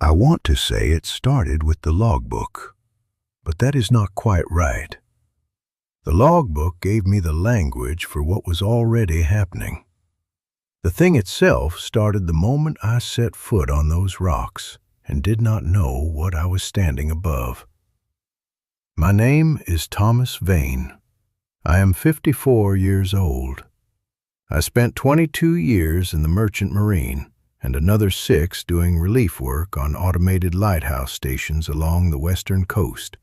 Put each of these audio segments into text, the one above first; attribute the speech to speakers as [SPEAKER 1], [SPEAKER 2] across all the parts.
[SPEAKER 1] I want to say it started with the logbook, but that is not quite right. The logbook gave me the language for what was already happening. The thing itself started the moment I set foot on those rocks and did not know what I was standing above. My name is Thomas Vane. I am 54 years old. I spent 22 years in the Merchant Marine and another 6 doing relief work on automated lighthouse stations along the western coast.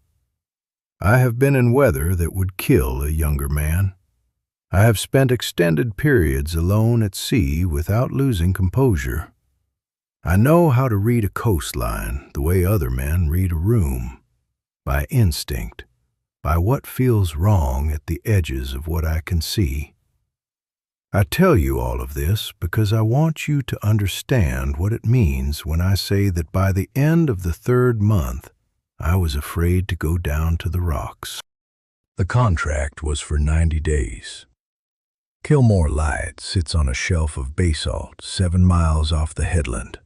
[SPEAKER 1] I have been in weather that would kill a younger man. I have spent extended periods alone at sea without losing composure. I know how to read a coastline the way other men read a room, by instinct, by what feels wrong at the edges of what I can see. I tell you all of this because I want you to understand what it means when I say that by the end of the 3rd month, I was afraid to go down to the rocks. The contract was for 90 days. Kilmore Light sits on a shelf of basalt 7 miles off the headland,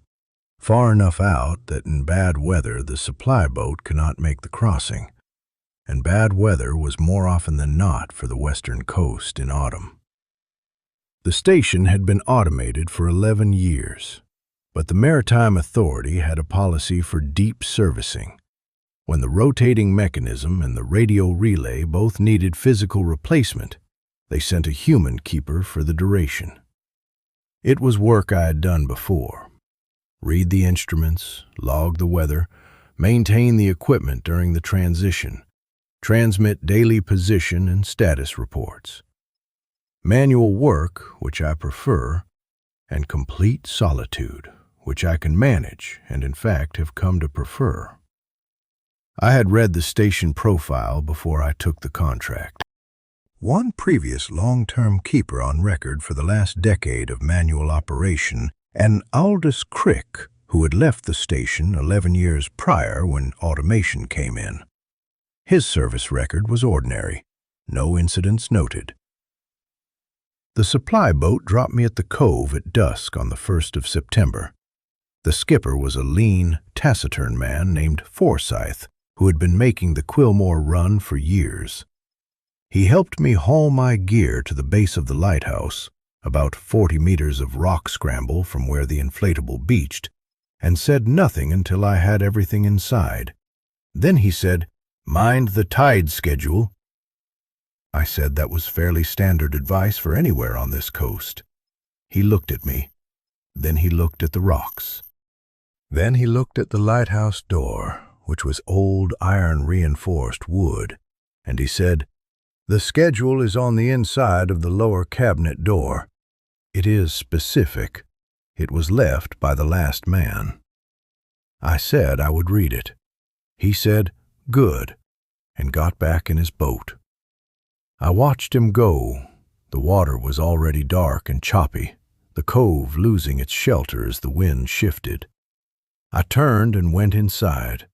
[SPEAKER 1] far enough out that in bad weather the supply boat cannot make the crossing, and bad weather was more often than not for the western coast in autumn. The station had been automated for 11 years, but the Maritime Authority had a policy for deep servicing. When the rotating mechanism and the radio relay both needed physical replacement, they sent a human keeper for the duration. It was work I had done before. Read the instruments, log the weather, maintain the equipment during the transition, transmit daily position and status reports. Manual work, which I prefer, and complete solitude, which I can manage and in fact have come to prefer. I had read the station profile before I took the contract. One previous long-term keeper on record for the last decade of manual operation, an Aldous Crick, who had left the station 11 years prior when automation came in. His service record was ordinary, no incidents noted. The supply boat dropped me at the cove at dusk on the 1st of September. The skipper was a lean, taciturn man named Forsyth, who had been making the Quilmore run for years. He helped me haul my gear to the base of the lighthouse, about 40 meters of rock scramble from where the inflatable beached, and said nothing until I had everything inside. Then he said, "Mind the tide schedule." I said that was fairly standard advice for anywhere on this coast. He looked at me. Then he looked at the rocks. Then he looked at the lighthouse door, which was old iron-reinforced wood, and he said, "The schedule is on the inside of the lower cabinet door. It is specific. It was left by the last man." I said I would read it. He said, "Good," and got back in his boat. I watched him go. The water was already dark and choppy, the cove losing its shelter as the wind shifted. I turned and went inside.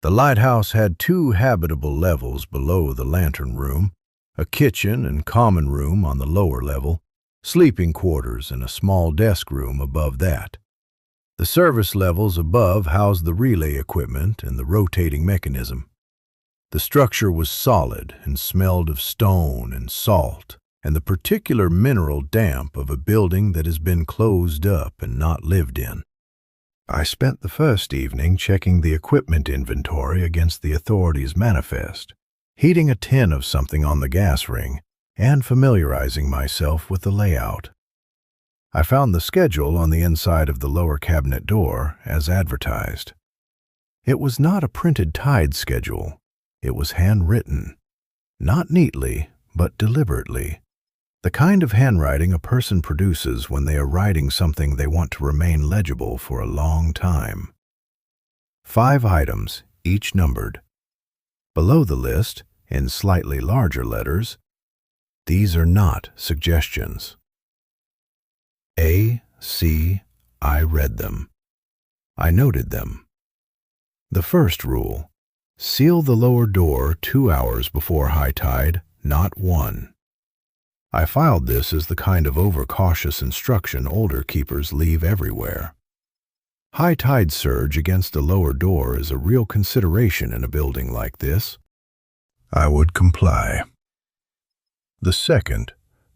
[SPEAKER 1] The lighthouse had 2 habitable levels below the lantern room, a kitchen and common room on the lower level, sleeping quarters and a small desk room above that. The service levels above housed the relay equipment and the rotating mechanism. The structure was solid and smelled of stone and salt and the particular mineral damp of a building that has been closed up and not lived in. I spent the first evening checking the equipment inventory against the authorities' manifest, heating a tin of something on the gas ring, and familiarizing myself with the layout. I found the schedule on the inside of the lower cabinet door as advertised. It was not a printed tide schedule. It was handwritten, not neatly, but deliberately. The kind of handwriting a person produces when they are writing something they want to remain legible for a long time. 5 items, each numbered. Below the list, in slightly larger letters, "These are not suggestions." A, C, I read them. I noted them. The first rule: seal the lower door 2 hours before high tide, not 1. I filed this as the kind of overcautious instruction older keepers leave everywhere. High tide surge against the lower door is a real consideration in a building like this. I would comply. The second,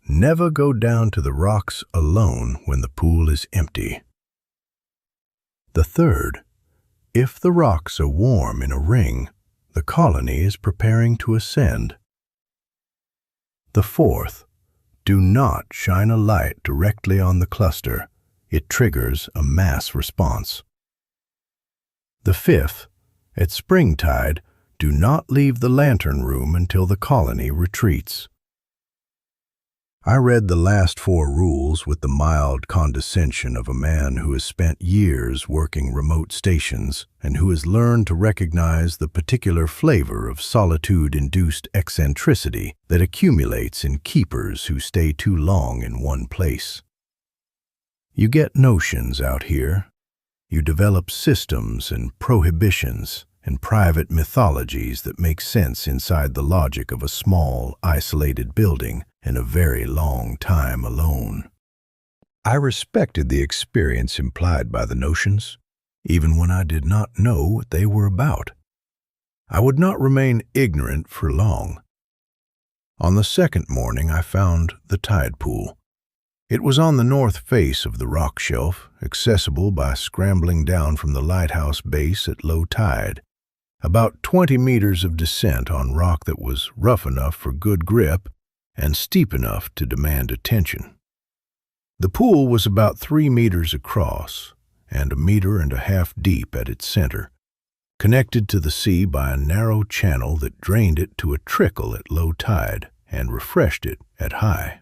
[SPEAKER 1] never go down to the rocks alone when the pool is empty. The third, if the rocks are warm in a ring, the colony is preparing to ascend. The fourth, do not shine a light directly on the cluster. It triggers a mass response. The fifth, at spring tide, do not leave the lantern room until the colony retreats. I read the last 4 rules with the mild condescension of a man who has spent years working remote stations and who has learned to recognize the particular flavor of solitude-induced eccentricity that accumulates in keepers who stay too long in one place. You get notions out here. You develop systems and prohibitions and private mythologies that make sense inside the logic of a small, isolated building and a very long time alone. I respected the experience implied by the notions, even when I did not know what they were about. I would not remain ignorant for long. On the second morning, I found the tide pool. It was on the north face of the rock shelf, accessible by scrambling down from the lighthouse base at low tide. About 20 meters of descent on rock that was rough enough for good grip and steep enough to demand attention. The pool was about 3 meters across and 1.5 meters deep at its center, connected to the sea by a narrow channel that drained it to a trickle at low tide and refreshed it at high.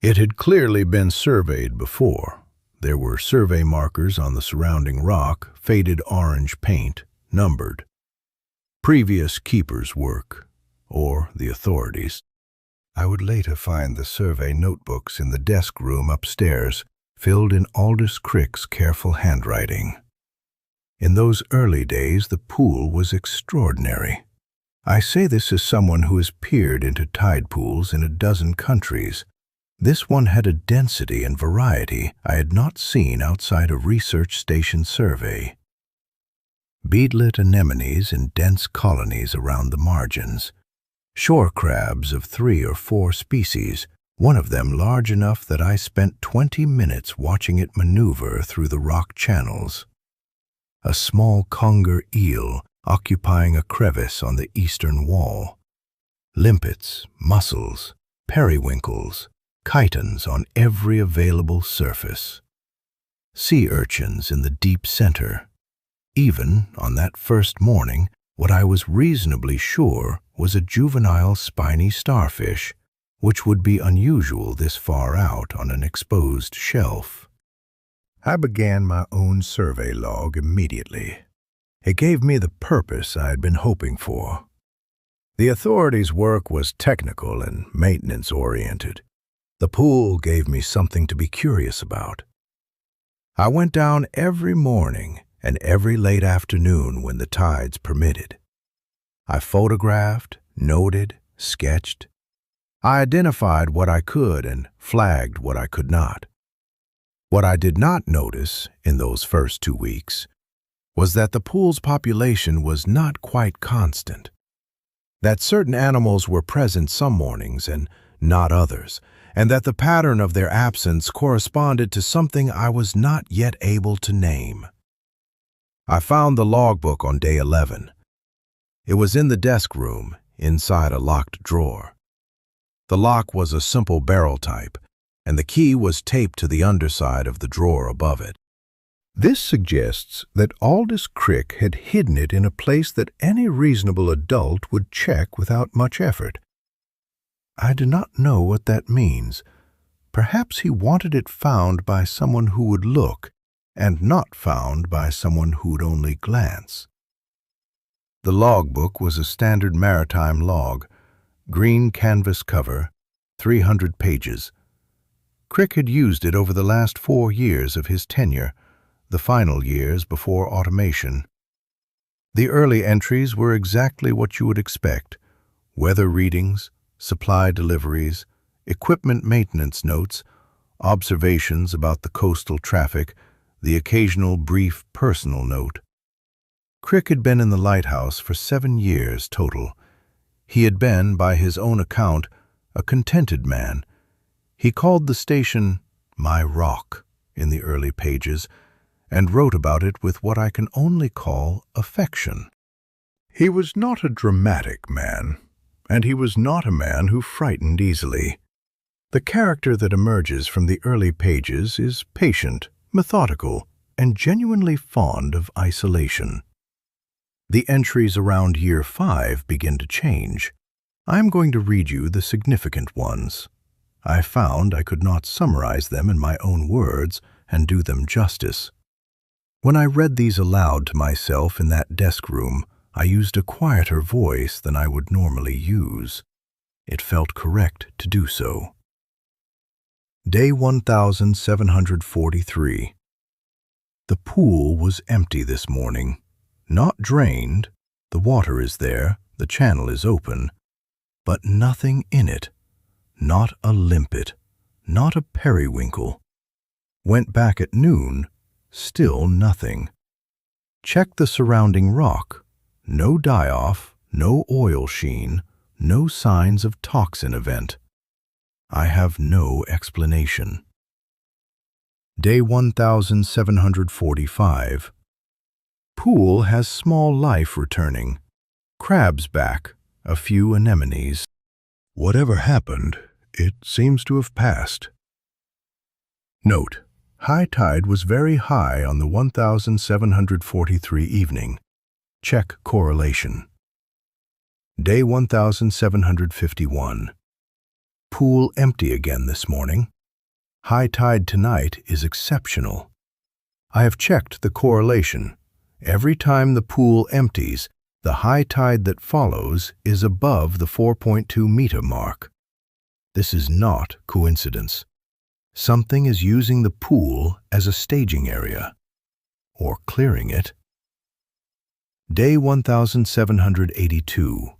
[SPEAKER 1] It had clearly been surveyed before. There were survey markers on the surrounding rock, faded orange paint, numbered. Previous keepers' work, or the authorities. I would later find the survey notebooks in the desk room upstairs, filled in Aldous Crick's careful handwriting. In those early days, the pool was extraordinary. I say this as someone who has peered into tide pools in a dozen countries. This one had a density and variety I had not seen outside a research station survey. Beadlet anemones in dense colonies around the margins. Shore crabs of 3 or 4 species, one of them large enough that I spent 20 minutes watching it maneuver through the rock channels. A small conger eel occupying a crevice on the eastern wall. Limpets, mussels, periwinkles, chitons on every available surface. Sea urchins in the deep center. Even, on that first morning, what I was reasonably sure was a juvenile spiny starfish, which would be unusual this far out on an exposed shelf. I began my own survey log immediately. It gave me the purpose I had been hoping for. The authorities' work was technical and maintenance-oriented. The pool gave me something to be curious about. I went down every morning and every late afternoon when the tides permitted. I photographed, noted, sketched. I identified what I could and flagged what I could not. What I did not notice in those first 2 weeks was that the pool's population was not quite constant, that certain animals were present some mornings and not others, and that the pattern of their absence corresponded to something I was not yet able to name. I found the logbook on day 11. It was in the desk room, inside a locked drawer. The lock was a simple barrel type, and the key was taped to the underside of the drawer above it. This suggests that Aldous Crick had hidden it in a place that any reasonable adult would check without much effort. I do not know what that means. Perhaps he wanted it found by someone who would look, and not found by someone who would only glance. The logbook was a standard maritime log, green canvas cover, 300 pages. Crick had used it over the last 4 years of his tenure, the final years before automation. The early entries were exactly what you would expect: weather readings, supply deliveries, equipment maintenance notes, observations about the coastal traffic, the occasional brief personal note. Crick had been in the Lighthouse for 7 years total. He had been, by his own account, a contented man. He called the station "my rock" in the early pages, and wrote about it with what I can only call affection. He was not a dramatic man, and he was not a man who frightened easily. The character that emerges from the early pages is patient, methodical, and genuinely fond of isolation. The entries around year 5 begin to change. I am going to read you the significant ones. I found I could not summarize them in my own words and do them justice. When I read these aloud to myself in that desk room, I used a quieter voice than I would normally use. It felt correct to do so. Day 1743. The pool was empty this morning. Not drained. The water is there, the channel is open, but nothing in it. Not a limpet, not a periwinkle. Went back at noon, still nothing. Checked the surrounding rock. No die-off, no oil sheen, no signs of toxin event. I have no explanation. Day 1745. Pool has small life returning. Crabs back, a few anemones. Whatever happened, it seems to have passed. Note: high tide was very high on the 1743 evening. Check correlation. Day 1751. Pool empty again this morning. High tide tonight is exceptional. I have checked the correlation. Every time the pool empties, the high tide that follows is above the 4.2 meter mark. This is not coincidence. Something is using the pool as a staging area, or clearing it. Day 1782.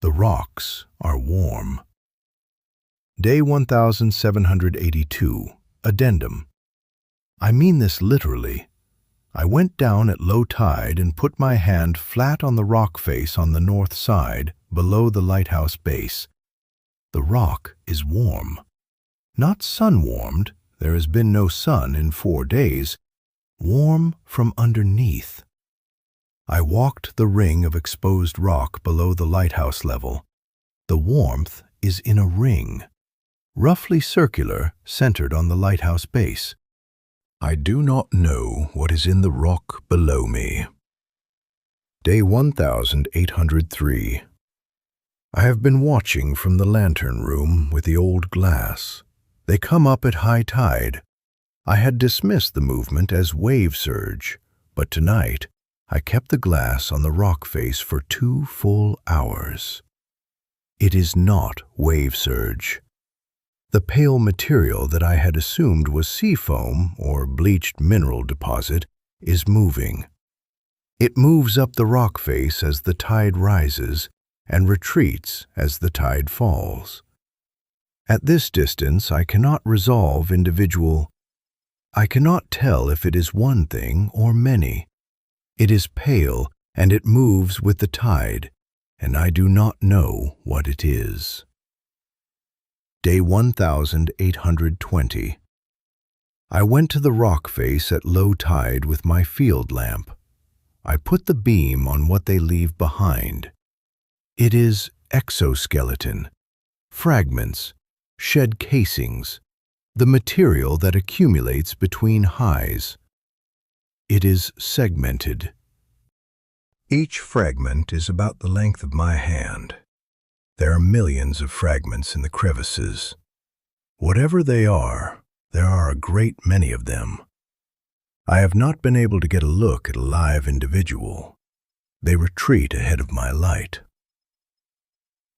[SPEAKER 1] The rocks are warm. Day 1782. Addendum. I mean this literally. I went down at low tide and put my hand flat on the rock face on the north side, below the lighthouse base. The rock is warm. Not sun-warmed, there has been no sun in 4 days. Warm from underneath. I walked the ring of exposed rock below the lighthouse level. The warmth is in a ring, roughly circular, centered on the lighthouse base. I do not know what is in the rock below me. Day 1803. I have been watching from the lantern room with the old glass. They come up at high tide. I had dismissed the movement as wave surge, but tonight I kept the glass on the rock face for 2 full hours. It is not wave surge. The pale material that I had assumed was sea foam or bleached mineral deposit is moving. It moves up the rock face as the tide rises and retreats as the tide falls. At this distance, I cannot resolve individual. I cannot tell if it is one thing or many. It is pale and it moves with the tide, and I do not know what it is. Day 1820. I went to the rock face at low tide with my field lamp. I put the beam on what they leave behind. It is exoskeleton, fragments, shed casings, the material that accumulates between highs. It is segmented. Each fragment is about the length of my hand. There are millions of fragments in the crevices. Whatever they are, there are a great many of them. I have not been able to get a look at a live individual. They retreat ahead of my light.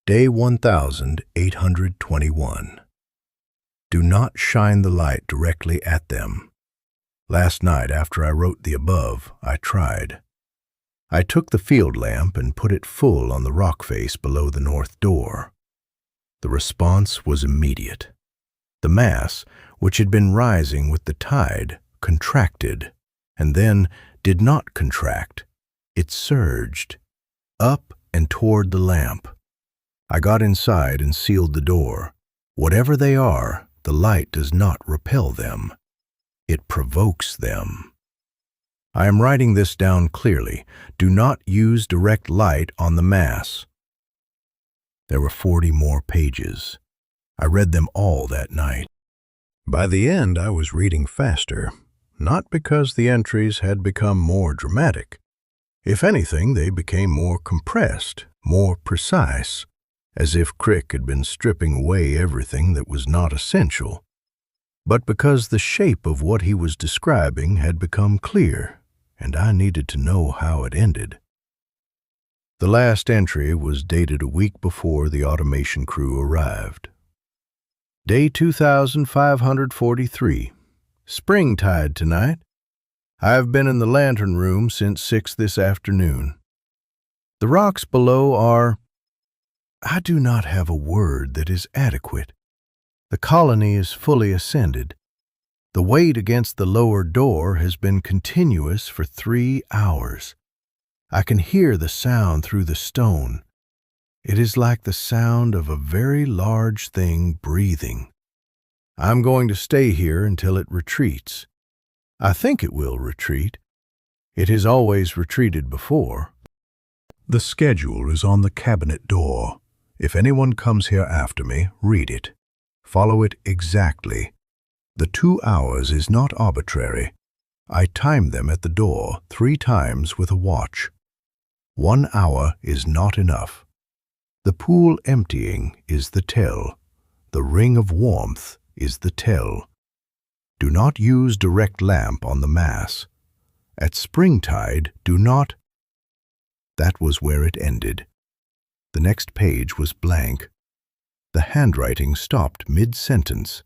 [SPEAKER 1] Day 1821. Do not shine the light directly at them. Last night, after I wrote the above, I tried. I took the field lamp and put it full on the rock face below the north door. The response was immediate. The mass, which had been rising with the tide, contracted, and then did not contract. It surged, up and toward the lamp. I got inside and sealed the door. Whatever they are, the light does not repel them. It provokes them. I am writing this down clearly. Do not use direct light on the mass. There were 40 more pages. I read them all that night. By the end, I was reading faster, not because the entries had become more dramatic. If anything, they became more compressed, more precise, as if Crick had been stripping away everything that was not essential, but because the shape of what he was describing had become clear, and I needed to know how it ended. The last entry was dated a week before the automation crew arrived. Day 2543. Springtide tonight. I have been in the lantern room since 6 this afternoon. The rocks below are... I do not have a word that is adequate. The colony is fully ascended. The weight against the lower door has been continuous for 3 hours. I can hear the sound through the stone. It is like the sound of a very large thing breathing. I'm going to stay here until it retreats. I think it will retreat. It has always retreated before. The schedule is on the cabinet door. If anyone comes here after me, read it. Follow it exactly. The 2 hours is not arbitrary. I timed them at the door 3 times with a watch. 1 hour is not enough. The pool emptying is the tell. The ring of warmth is the tell. Do not use direct lamp on the mass. At springtide, do not... That was where it ended. The next page was blank. The handwriting stopped mid-sentence.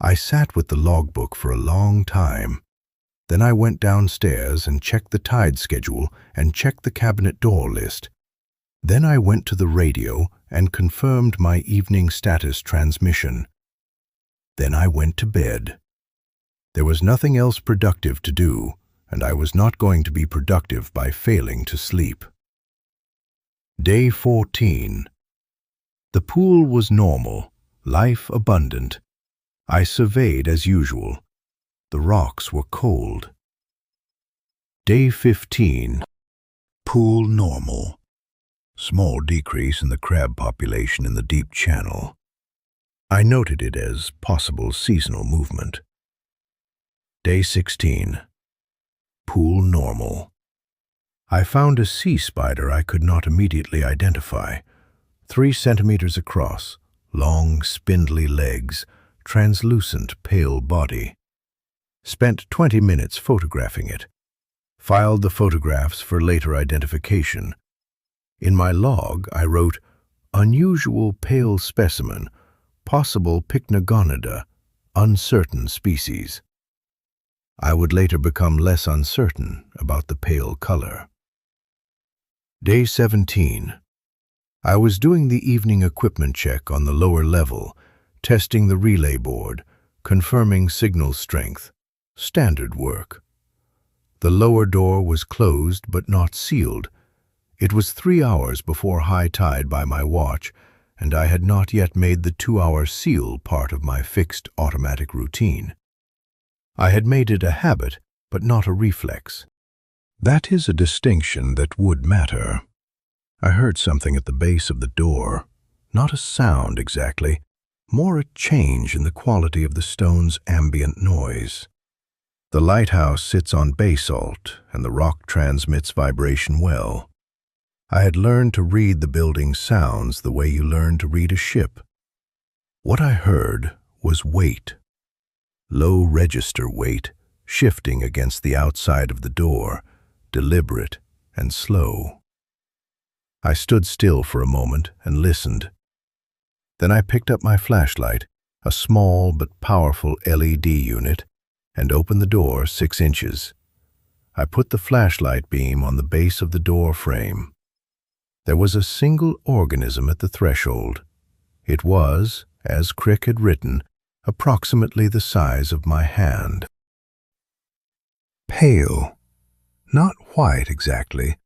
[SPEAKER 1] I sat with the logbook for a long time. Then I went downstairs and checked the tide schedule and checked the cabinet door list. Then I went to the radio and confirmed my evening status transmission. Then I went to bed. There was nothing else productive to do, and I was not going to be productive by failing to sleep. Day 14. The pool was normal, life abundant. I surveyed as usual. The rocks were cold. Day 15. Pool normal. Small decrease in the crab population in the deep channel. I noted it as possible seasonal movement. Day 16. Pool normal. I found a sea spider I could not immediately identify. 3 centimeters across, long, spindly legs, translucent, pale body. Spent 20 minutes photographing it. Filed the photographs for later identification. In my log, I wrote, unusual pale specimen, possible Pycnogonida, uncertain species. I would later become less uncertain about the pale color. Day 17. I was doing the evening equipment check on the lower level, testing the relay board, confirming signal strength, standard work. The lower door was closed but not sealed. It was 3 hours before high tide by my watch, and I had not yet made the 2-hour seal part of my fixed automatic routine. I had made it a habit, but not a reflex. That is a distinction that would matter. I heard something at the base of the door, not a sound exactly, more a change in the quality of the stone's ambient noise. The lighthouse sits on basalt, and the rock transmits vibration well. I had learned to read the building's sounds the way you learn to read a ship. What I heard was weight. Low register weight, shifting against the outside of the door, deliberate and slow. I stood still for a moment and listened. Then I picked up my flashlight, a small but powerful LED unit, and opened the door 6 inches. I put the flashlight beam on the base of the door frame. There was a single organism at the threshold. It was, as Crick had written, approximately the size of my hand. pale, not white exactly,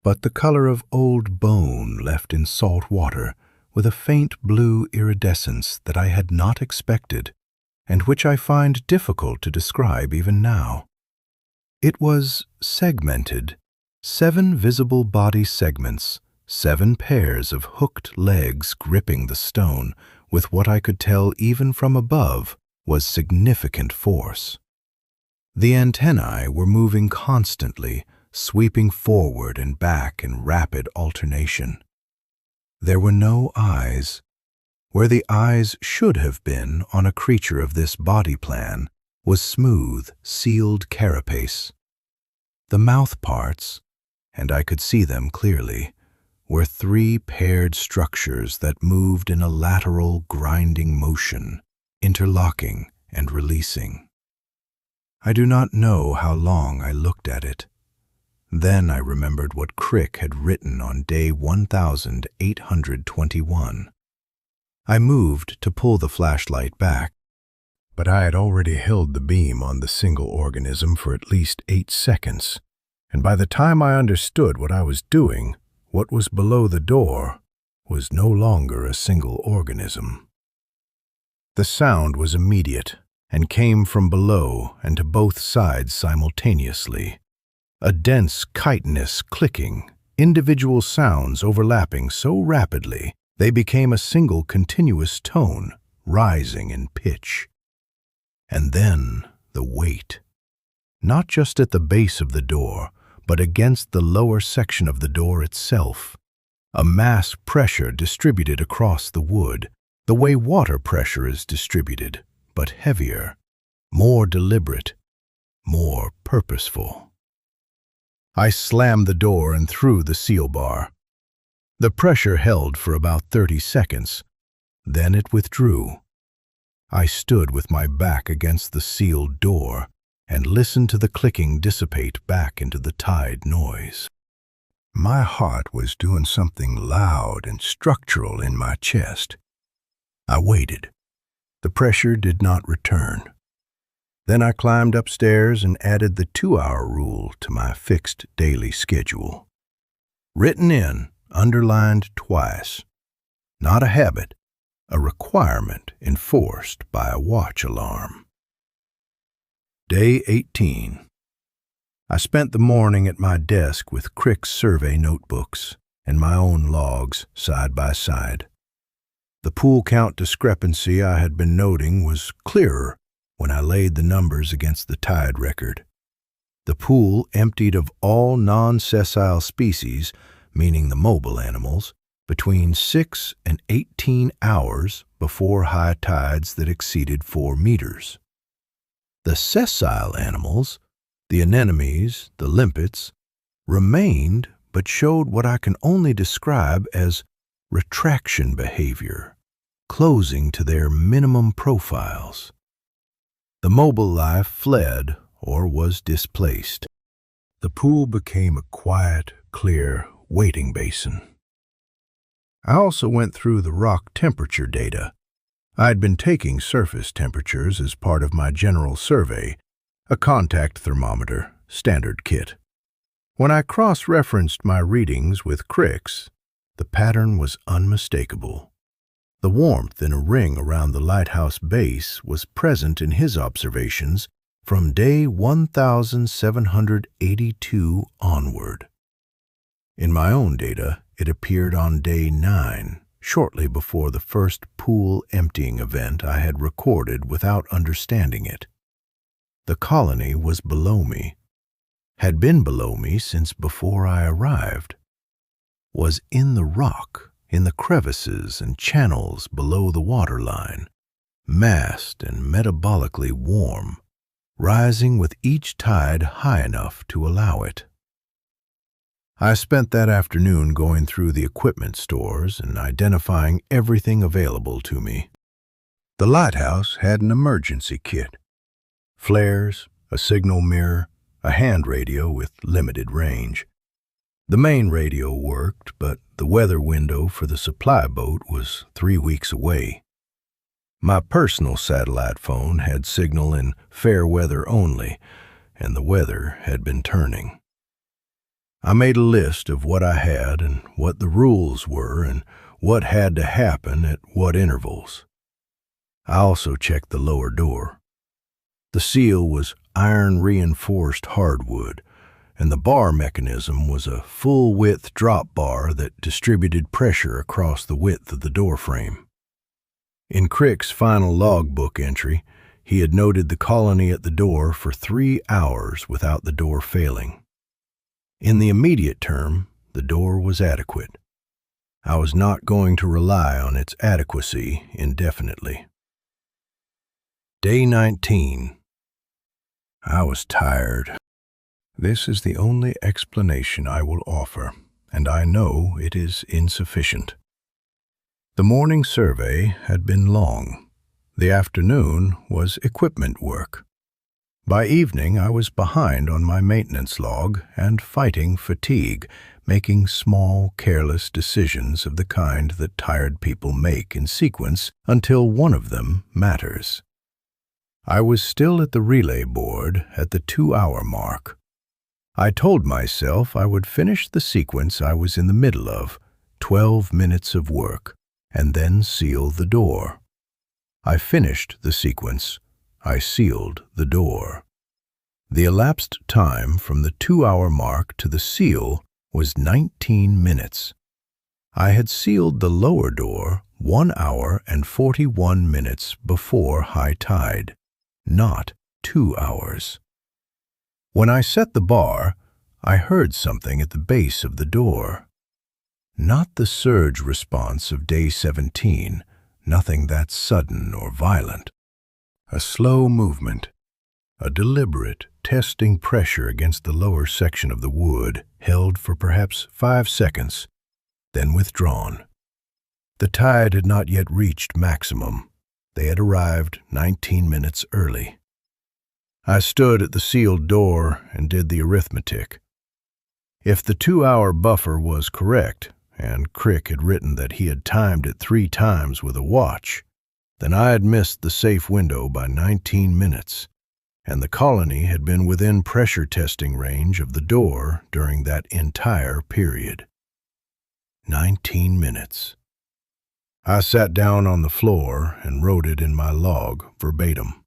[SPEAKER 1] but the color of old bone left in salt water, with a faint blue iridescence that I had not expected, and which I find difficult to describe even now. It was segmented, 7 visible body segments, 7 pairs of hooked legs gripping the stone with what I could tell even from above was significant force. The antennae were moving constantly, sweeping forward and back in rapid alternation. There were no eyes. Where the eyes should have been on a creature of this body plan was smooth, sealed carapace. The mouth parts, and I could see them clearly, were 3 paired structures that moved in a lateral grinding motion, interlocking and releasing. I do not know how long I looked at it. Then I remembered what Crick had written on day 1821. I moved to pull the flashlight back, but I had already held the beam on the single organism for at least 8 seconds, and by the time I understood what I was doing, what was below the door was no longer a single organism. The sound was immediate and came from below and to both sides simultaneously. A dense, chitinous clicking, individual sounds overlapping so rapidly they became a single continuous tone, rising in pitch. And then the weight. Not just at the base of the door, but against the lower section of the door itself. A mass pressure distributed across the wood, the way water pressure is distributed, but heavier, more deliberate, more purposeful. I slammed the door and threw the seal bar. The pressure held for about 30 seconds. Then it withdrew. I stood with my back against the sealed door and listened to the clicking dissipate back into the tide noise. My heart was doing something loud and structural in my chest. I waited. The pressure did not return. Then I climbed upstairs and added the 2-hour rule to my fixed daily schedule. Written in, underlined twice. Not a habit, a requirement enforced by a watch alarm. Day 18. I spent the morning at my desk with Crick's survey notebooks and my own logs side by side. The pool count discrepancy I had been noting was clearer when I laid the numbers against the tide record. The pool emptied of all non-sessile species, meaning the mobile animals, between 6 and 18 hours before high tides that exceeded 4 meters. The sessile animals, the anemones, the limpets, remained but showed what I can only describe as retraction behavior, closing to their minimum profiles. The mobile life fled or was displaced. The pool became a quiet, clear waiting basin. I also went through the rock temperature data. I'd been taking surface temperatures as part of my general survey, a contact thermometer, standard kit. When I cross-referenced my readings with Crick's, the pattern was unmistakable. The warmth in a ring around the lighthouse base was present in his observations from day 1782 onward. In my own data, it appeared on day 9, shortly before the first pool emptying event I had recorded without understanding it. The colony was below me, had been below me since before I arrived, was in the rock, in the crevices and channels below the waterline, massed and metabolically warm, rising with each tide high enough to allow it. I spent that afternoon going through the equipment stores and identifying everything available to me. The lighthouse had an emergency kit. Flares, a signal mirror, a hand radio with limited range. The main radio worked, but the weather window for the supply boat was 3 weeks away. My personal satellite phone had signal in fair weather only, and the weather had been turning. I made a list of what I had and what the rules were and what had to happen at what intervals. I also checked the lower door. The seal was iron-reinforced hardwood, and the bar mechanism was a full-width drop bar that distributed pressure across the width of the door frame. In Crick's final logbook entry, he had noted the colony at the door for 3 hours without the door failing. In the immediate term, the door was adequate. I was not going to rely on its adequacy indefinitely. Day 19. I was tired. This is the only explanation I will offer, and I know it is insufficient. The morning survey had been long. The afternoon was equipment work. By evening, I was behind on my maintenance log and fighting fatigue, making small, careless decisions of the kind that tired people make in sequence until one of them matters. I was still at the relay board at the 2-hour mark. I told myself I would finish the sequence I was in the middle of, 12 minutes of work, and then seal the door. I finished the sequence. I sealed the door. The elapsed time from the 2-hour mark to the seal was 19 minutes. I had sealed the lower door 1 hour and 41 minutes before high tide, not 2 hours. When I set the bar, I heard something at the base of the door. Not the surge response of day 17, nothing that sudden or violent. A slow movement, a deliberate, testing pressure against the lower section of the wood, held for perhaps 5 seconds, then withdrawn. The tide had not yet reached maximum. They had arrived 19 minutes early. I stood at the sealed door and did the arithmetic. If the 2-hour buffer was correct, and Crick had written that he had timed it 3 times with a watch, then I had missed the safe window by 19 minutes, and the colony had been within pressure testing range of the door during that entire period. 19 minutes. I sat down on the floor and wrote it in my log verbatim.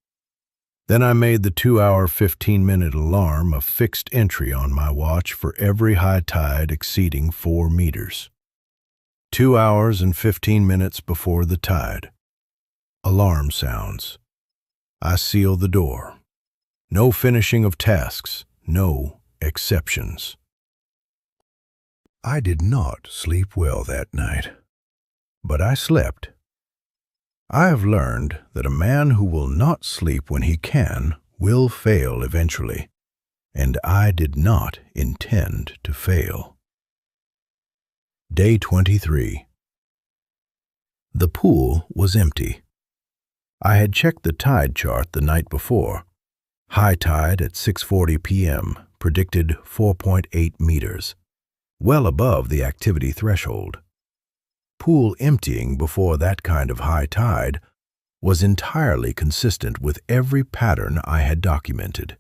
[SPEAKER 1] Then I made the 2-hour 15-minute alarm a fixed entry on my watch for every high tide exceeding 4 meters. 2 hours and 15 minutes before the tide. Alarm sounds. I seal the door. No finishing of tasks, no exceptions. I did not sleep well that night, but I slept. I have learned that a man who will not sleep when he can will fail eventually, and I did not intend to fail. Day 23. The pool was empty. I had checked the tide chart the night before. High tide at 6:40 p.m. predicted 4.8 meters, well above the activity threshold. Pool emptying before that kind of high tide was entirely consistent with every pattern I had documented.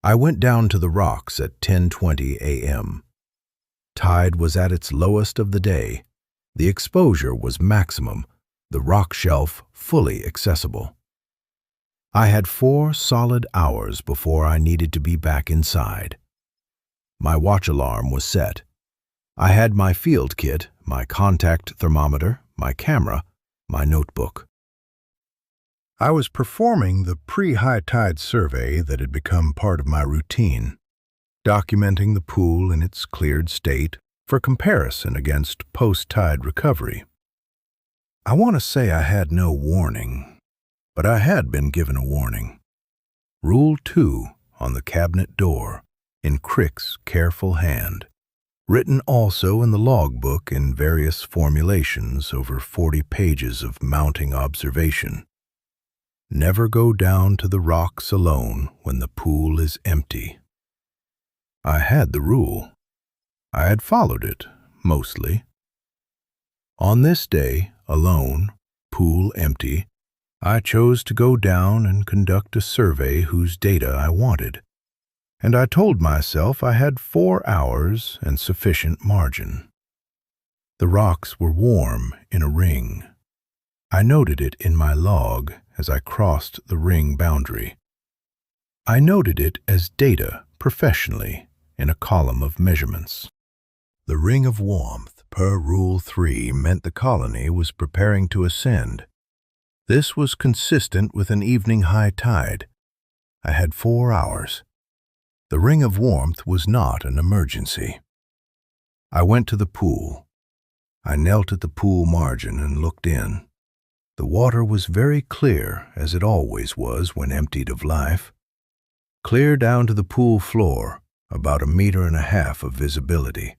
[SPEAKER 1] I went down to the rocks at 10:20 a.m. Tide was at its lowest of the day. The exposure was maximum, the rock shelf fully accessible. I had 4 solid hours before I needed to be back inside. My watch alarm was set. I had my field kit, my contact thermometer, my camera, my notebook. I was performing the pre-high tide survey that had become part of my routine, documenting the pool in its cleared state for comparison against post-tide recovery. I want to say I had no warning, but I had been given a warning. Rule 2 on the cabinet door, in Crick's careful hand, written also in the logbook in various formulations over 40 pages of mounting observation. Never go down to the rocks alone when the pool is empty. I had the rule. I had followed it, mostly. On this day, alone, pool empty, I chose to go down and conduct a survey whose data I wanted. and I told myself I had 4 hours and sufficient margin. The rocks were warm in a ring. I noted it in my log as I crossed the ring boundary. I noted it as data professionally in a column of measurements. The ring of warmth per Rule 3 meant the colony was preparing to ascend. This was consistent with an evening high tide. I had 4 hours. The ring of warmth was not an emergency. I went to the pool. I knelt at the pool margin and looked in. The water was very clear, as it always was when emptied of life. Clear down to the pool floor, about 1.5 meters of visibility.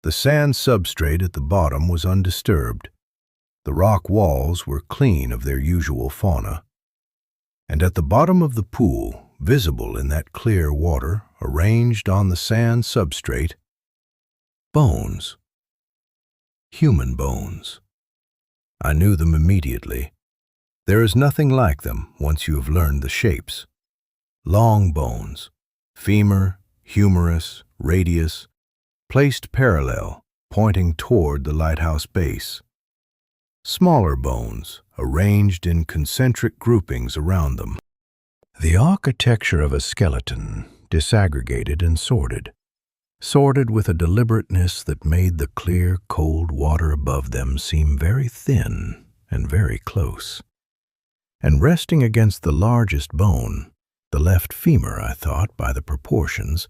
[SPEAKER 1] The sand substrate at the bottom was undisturbed. The rock walls were clean of their usual fauna. And at the bottom of the pool, visible in that clear water, arranged on the sand substrate, bones. Human bones. I knew them immediately. There is nothing like them once you have learned the shapes. Long bones, femur, humerus, radius, placed parallel, pointing toward the lighthouse base. Smaller bones, arranged in concentric groupings around them. The architecture of a skeleton, disaggregated and sorted with a deliberateness that made the clear, cold water above them seem very thin and very close. And resting against the largest bone, the left femur, I thought, by the proportions,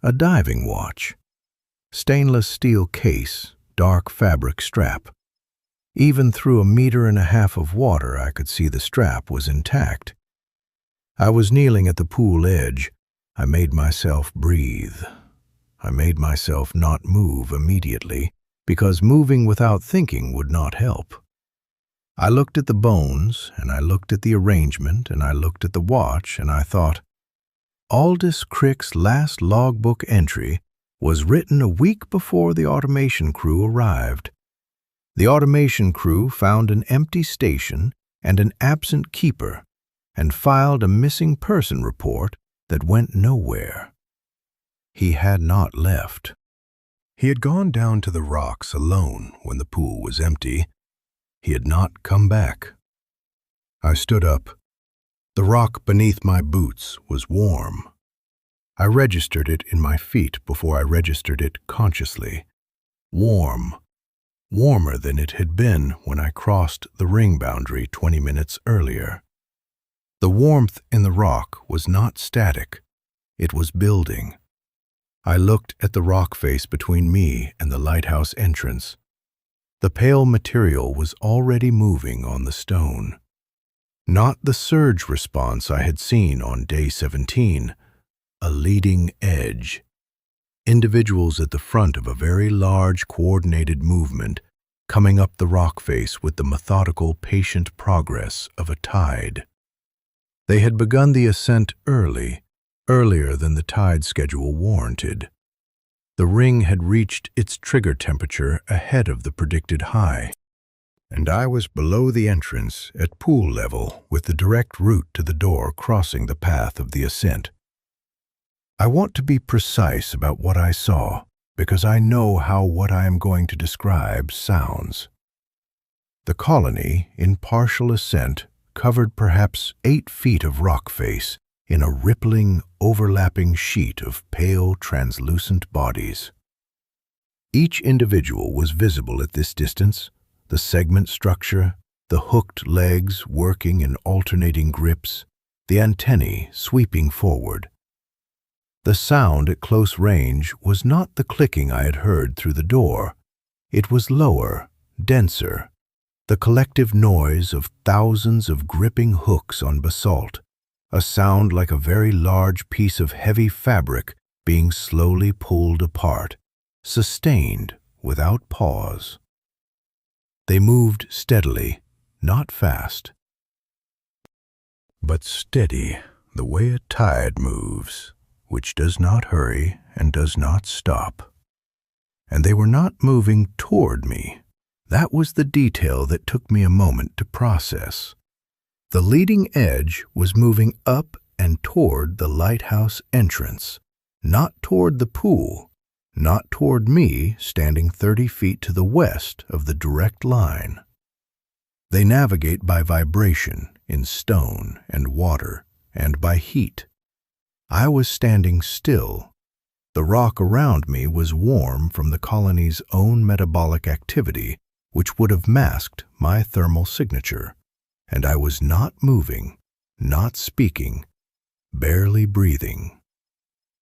[SPEAKER 1] a diving watch. Stainless steel case, dark fabric strap. Even through 1.5 meters of water, I could see the strap was intact. I was kneeling at the pool edge. I made myself breathe. I made myself not move immediately, because moving without thinking would not help. I looked at the bones, and I looked at the arrangement, and I looked at the watch, and I thought, Aldous Crick's last logbook entry was written a week before the automation crew arrived. The automation crew found an empty station and an absent keeper, and filed a missing person report that went nowhere. He had not left. He had gone down to the rocks alone when the pool was empty. He had not come back. I stood up. The rock beneath my boots was warm. I registered it in my feet before I registered it consciously. Warm. Warmer than it had been when I crossed the ring boundary 20 minutes earlier. The warmth in the rock was not static. It was building. I looked at the rock face between me and the lighthouse entrance. The pale material was already moving on the stone. Not the surge response I had seen on day 17, a leading edge. Individuals at the front of a very large coordinated movement, coming up the rock face with the methodical, patient progress of a tide. They had begun the ascent earlier than the tide schedule warranted. The ring had reached its trigger temperature ahead of the predicted high, and I was below the entrance at pool level with the direct route to the door crossing the path of the ascent. I want to be precise about what I saw, because I know how what I am going to describe sounds. The colony, in partial ascent, covered perhaps 8 feet of rock face in a rippling, overlapping sheet of pale, translucent bodies. Each individual was visible at this distance, the segment structure, the hooked legs working in alternating grips, the antennae sweeping forward. The sound at close range was not the clicking I had heard through the door. It was lower, denser, the collective noise of thousands of gripping hooks on basalt, a sound like a very large piece of heavy fabric being slowly pulled apart, sustained without pause. They moved steadily, not fast, but steady, the way a tide moves, which does not hurry and does not stop. And they were not moving toward me. That was the detail that took me a moment to process. The leading edge was moving up and toward the lighthouse entrance, not toward the pool, not toward me standing 30 feet to the west of the direct line. They navigate by vibration in stone and water and by heat. I was standing still. The rock around me was warm from the colony's own metabolic activity, which would have masked my thermal signature, and I was not moving, not speaking, barely breathing.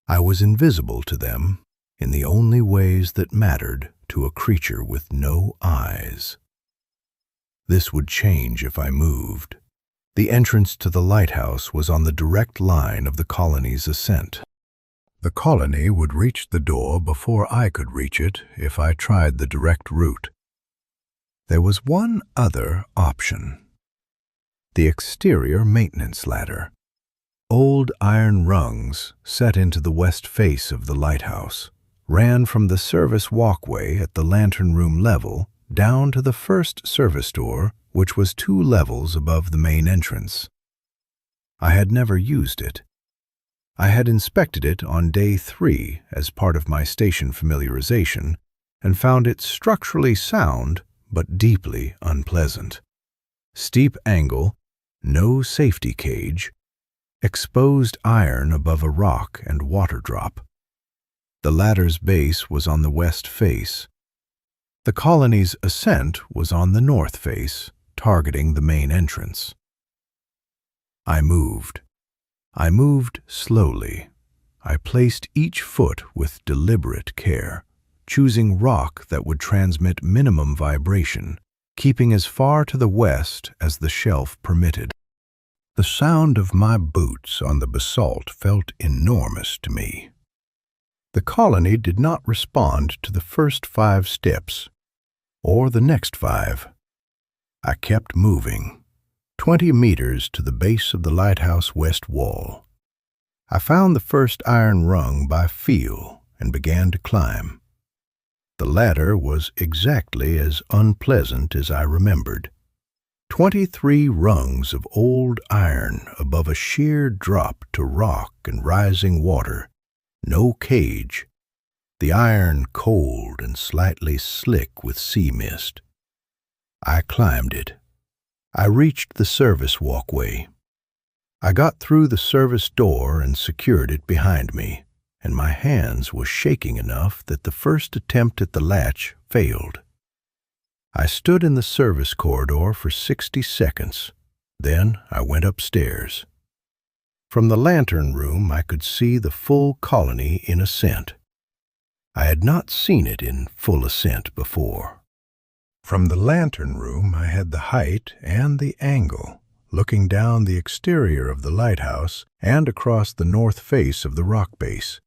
[SPEAKER 1] I was invisible to them in the only ways that mattered to a creature with no eyes. This would change if I moved. The entrance to the lighthouse was on the direct line of the colony's ascent. The colony would reach the door before I could reach it if I tried the direct route. There was one other option. The exterior maintenance ladder. Old iron rungs set into the west face of the lighthouse ran from the service walkway at the lantern room level down to the first service door, which was 2 levels above the main entrance. I had never used it. I had inspected it on day 3 as part of my station familiarization and found it structurally sound but deeply unpleasant. Steep angle, no safety cage, exposed iron above a rock and water drop. The ladder's base was on the west face. The colony's ascent was on the north face, targeting the main entrance. I moved. I moved slowly. I placed each foot with deliberate care, choosing rock that would transmit minimum vibration, keeping as far to the west as the shelf permitted. The sound of my boots on the basalt felt enormous to me. The colony did not respond to the first 5 steps, or the next 5. I kept moving. 20 meters to the base of the lighthouse west wall. I found the first iron rung by feel and began to climb. The ladder was exactly as unpleasant as I remembered. 23 rungs of old iron above a sheer drop to rock and rising water. No cage. The iron cold and slightly slick with sea mist. I climbed it. I reached the service walkway. I got through the service door and secured it behind me, and my hands were shaking enough that the first attempt at the latch failed. I stood in the service corridor for 60 seconds. Then I went upstairs. From the lantern room I could see the full colony in ascent. I had not seen it in full ascent before. From the lantern room I had the height and the angle, looking down the exterior of the lighthouse and across the north face of the rock base.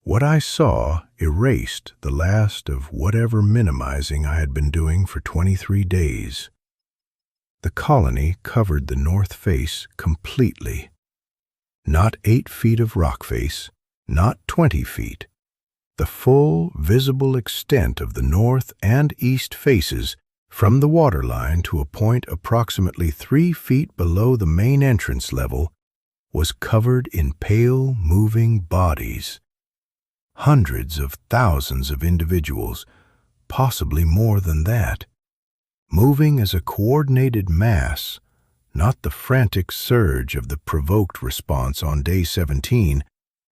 [SPEAKER 1] What I saw erased the last of whatever minimizing I had been doing for 23 days. The colony covered the north face completely. Not 8 feet of rock face, not 20 feet. The full, visible extent of the north and east faces, from the waterline to a point approximately 3 feet below the main entrance level, was covered in pale, moving bodies. Hundreds of thousands of individuals, possibly more than that, moving as a coordinated mass, not the frantic surge of the provoked response on day 17,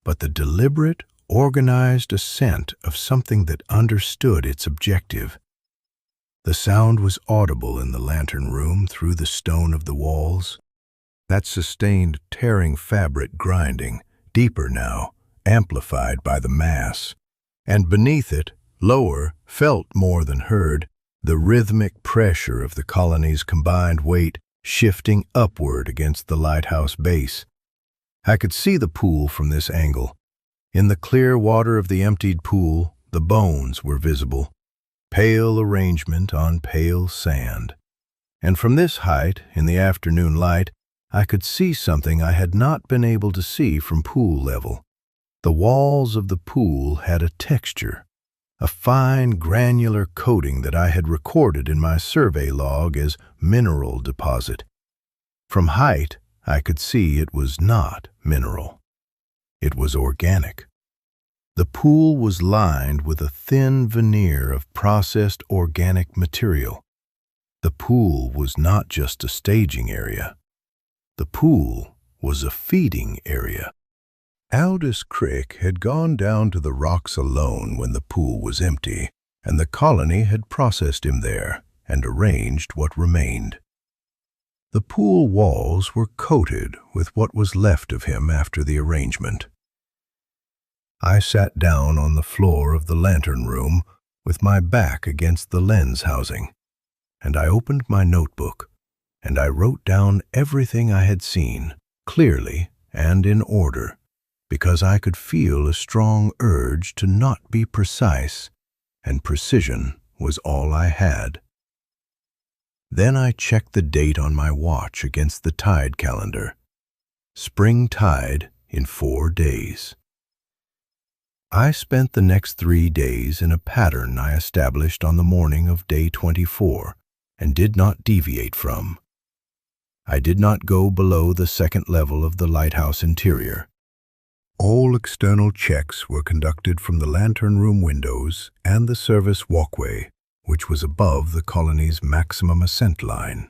[SPEAKER 1] but the deliberate, organized ascent of something that understood its objective. The sound was audible in the lantern room through the stone of the walls. That sustained tearing fabric grinding, deeper now, amplified by the mass. And beneath it, lower, felt more than heard, the rhythmic pressure of the colony's combined weight shifting upward against the lighthouse base. I could see the pool from this angle. In the clear water of the emptied pool, the bones were visible, pale arrangement on pale sand. And from this height, in the afternoon light, I could see something I had not been able to see from pool level. The walls of the pool had a texture, a fine granular coating that I had recorded in my survey log as mineral deposit. From height, I could see it was not mineral. It was organic. The pool was lined with a thin veneer of processed organic material. The pool was not just a staging area. The pool was a feeding area. Aldous Crick had gone down to the rocks alone when the pool was empty, and the colony had processed him there and arranged what remained. The pool walls were coated with what was left of him after the arrangement. I sat down on the floor of the lantern room with my back against the lens housing, and I opened my notebook, and I wrote down everything I had seen, clearly and in order, because I could feel a strong urge to not be precise, and precision was all I had. Then I checked the date on my watch against the tide calendar. Spring tide in 4 days. I spent the next 3 days in a pattern I established on the morning of day 24 and did not deviate from. I did not go below the second level of the lighthouse interior. All external checks were conducted from the lantern room windows and the service walkway, which was above the colony's maximum ascent line.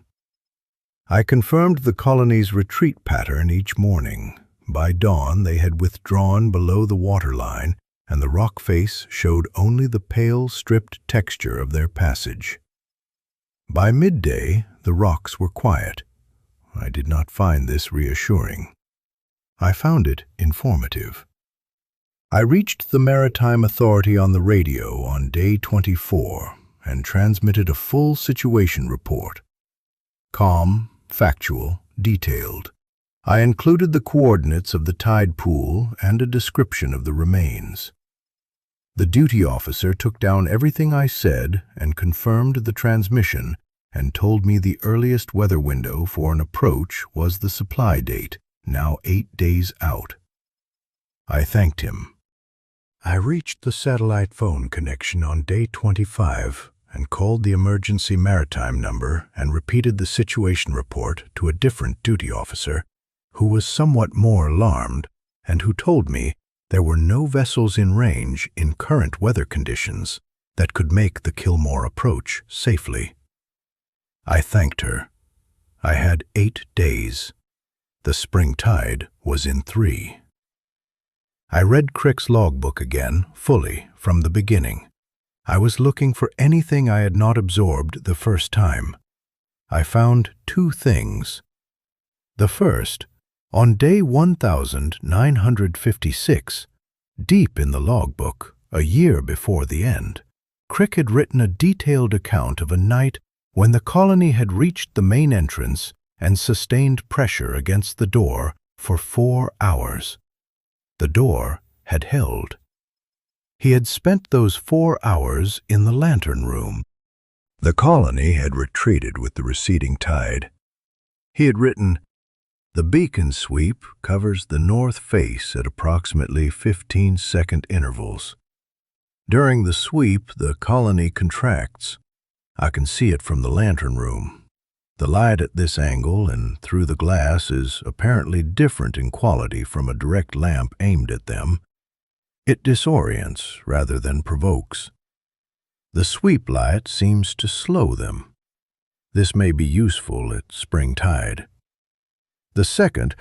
[SPEAKER 1] I confirmed the colony's retreat pattern each morning. By dawn, they had withdrawn below the waterline, and the rock face showed only the pale, stripped texture of their passage. By midday, the rocks were quiet. I did not find this reassuring. I found it informative. I reached the Maritime Authority on the radio on day 24 and transmitted a full situation report. Calm, factual, detailed. I included the coordinates of the tide pool and a description of the remains. The duty officer took down everything I said and confirmed the transmission and told me the earliest weather window for an approach was the supply date, now 8 days out. I thanked him. I reached the satellite phone connection on day 25 and called the emergency maritime number and repeated the situation report to a different duty officer who was somewhat more alarmed and who told me there were no vessels in range in current weather conditions that could make the Kilmore approach safely. I thanked her. I had 8 days. The spring tide was in 3. I read Crick's logbook again, fully, from the beginning. I was looking for anything I had not absorbed the first time. I found 2 things. The first, on day 1956, deep in the logbook, a year before the end, Crick had written a detailed account of a night when the colony had reached the main entrance and sustained pressure against the door for 4 hours. The door had held. He had spent those 4 hours in the lantern room. The colony had retreated with the receding tide. He had written, "The beacon sweep covers the north face at approximately 15-second intervals. During the sweep, the colony contracts. I can see it from the lantern room. The light at this angle and through the glass is apparently different in quality from a direct lamp aimed at them. It disorients rather than provokes. The sweep light seems to slow them. This may be useful at spring tide." The second,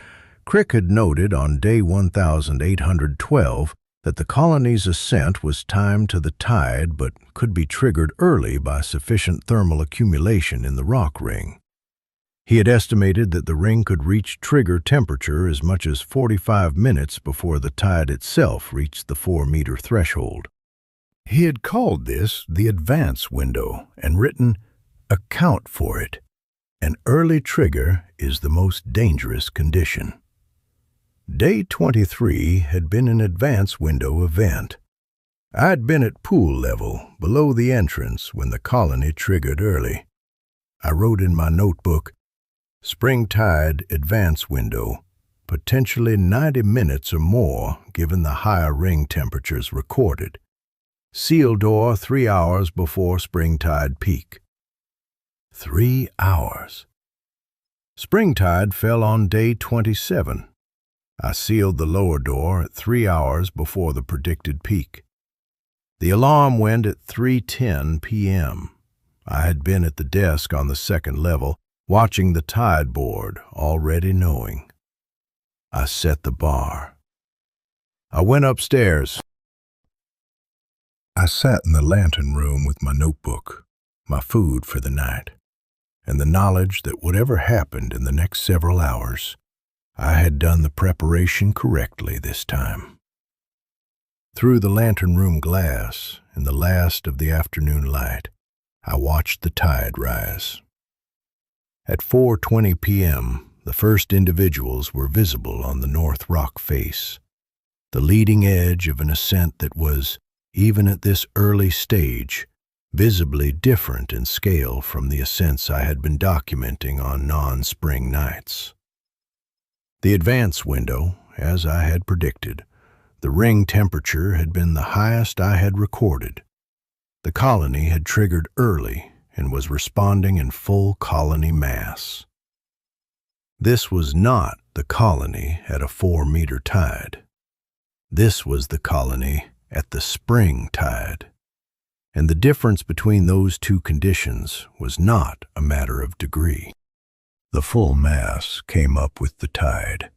[SPEAKER 1] Crick had noted on day 1812 that the colony's ascent was timed to the tide but could be triggered early by sufficient thermal accumulation in the rock ring. He had estimated that the ring could reach trigger temperature as much as 45 minutes before the tide itself reached the 4-meter threshold. He had called this the advance window and written, "Account for it. An early trigger is the most dangerous condition." Day 23 had been an advance window event. I'd been at pool level, below the entrance, when the colony triggered early. I wrote in my notebook, "Spring tide advance window, potentially 90 minutes or more given the higher ring temperatures recorded. Seal door 3 hours before spring tide peak." 3 hours. Spring tide fell on day 27. I sealed the lower door at 3 hours before the predicted peak. The alarm went at 3:10 p.m. I had been at the desk on the second level, watching the tide board, already knowing. I set the bar. I went upstairs. I sat in the lantern room with my notebook, my food for the night, and the knowledge that whatever happened in the next several hours, I had done the preparation correctly this time. Through the lantern room glass, in the last of the afternoon light, I watched the tide rise. At 4:20 p.m., the first individuals were visible on the north rock face, the leading edge of an ascent that was, even at this early stage, visibly different in scale from the ascents I had been documenting on non-spring nights. The advance window, as I had predicted, the ring temperature had been the highest I had recorded. The colony had triggered early and was responding in full colony mass. This was not the colony at a 4-meter tide. This was the colony at the spring tide. And the difference between those two conditions was not a matter of degree. The full mass came up with the tide.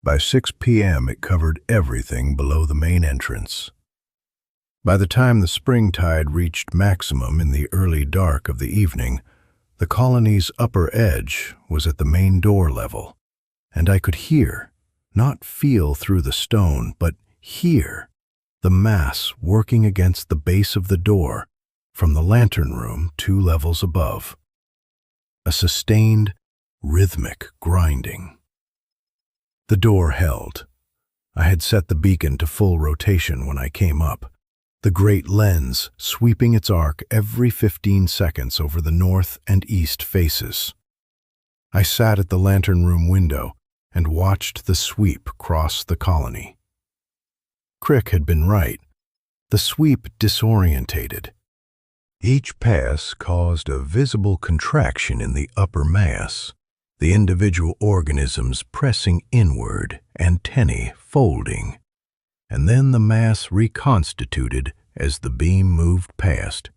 [SPEAKER 1] By 6 p.m. it covered everything below the main entrance. By the time the spring tide reached maximum in the early dark of the evening, the colony's upper edge was at the main door level, and I could hear, not feel through the stone, but hear, the mass working against the base of the door from the lantern room 2 levels above. A sustained, rhythmic grinding. The door held. I had set the beacon to full rotation when I came up, the great lens sweeping its arc every 15 seconds over the north and east faces. I sat at the lantern room window and watched the sweep cross the colony. Crick had been right. The sweep disorientated. Each pass caused a visible contraction in the upper mass, the individual organisms pressing inward, antennae folding, and then the mass reconstituted as the beam moved past.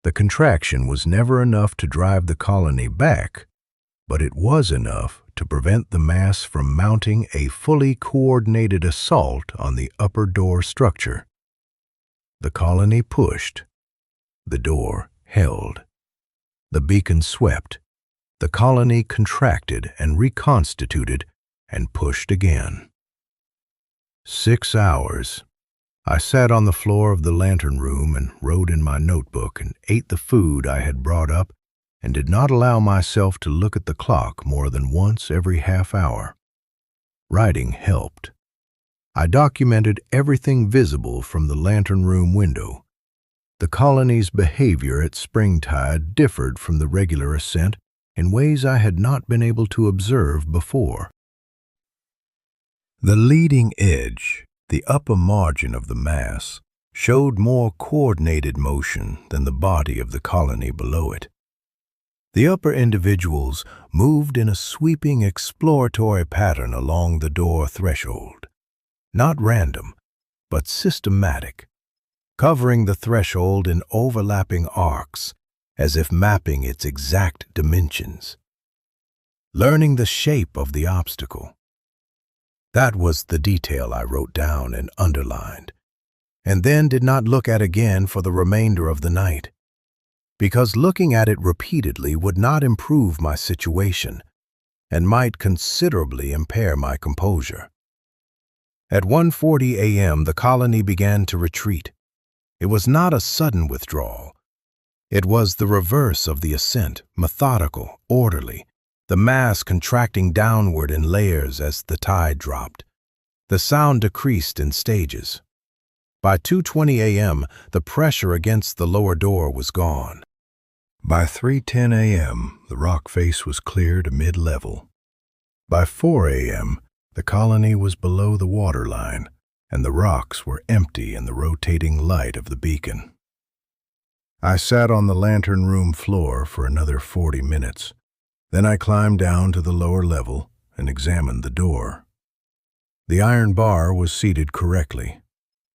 [SPEAKER 1] The contraction was never enough to drive the colony back, but it was enough to prevent the mass from mounting a fully coordinated assault on the upper door structure. The colony pushed. The door held. The beacon swept. The colony contracted and reconstituted and pushed again. 6 hours. I sat on the floor of the lantern room and wrote in my notebook and ate the food I had brought up and did not allow myself to look at the clock more than once every half hour. Writing helped. I documented everything visible from the lantern room window. The colony's behavior at springtide differed from the regular ascent in ways I had not been able to observe before. The leading edge, the upper margin of the mass, showed more coordinated motion than the body of the colony below it. The upper individuals moved in a sweeping exploratory pattern along the door threshold, not random, but systematic, covering the threshold in overlapping arcs, as if mapping its exact dimensions, learning the shape of the obstacle. That was the detail I wrote down and underlined, and then did not look at again for the remainder of the night, because looking at it repeatedly would not improve my situation and might considerably impair my composure. At 1:40 a.m. the colony began to retreat. It was not a sudden withdrawal. It was the reverse of the ascent, methodical, orderly, the mass contracting downward in layers as the tide dropped. The sound decreased in stages. By 2:20 a.m., the pressure against the lower door was gone. By 3:10 a.m., the rock face was clear to mid-level. By 4 a.m., the colony was below the waterline, and the rocks were empty in the rotating light of the beacon. I sat on the lantern room floor for another 40 minutes, Then I climbed down to the lower level and examined the door. The iron bar was seated correctly.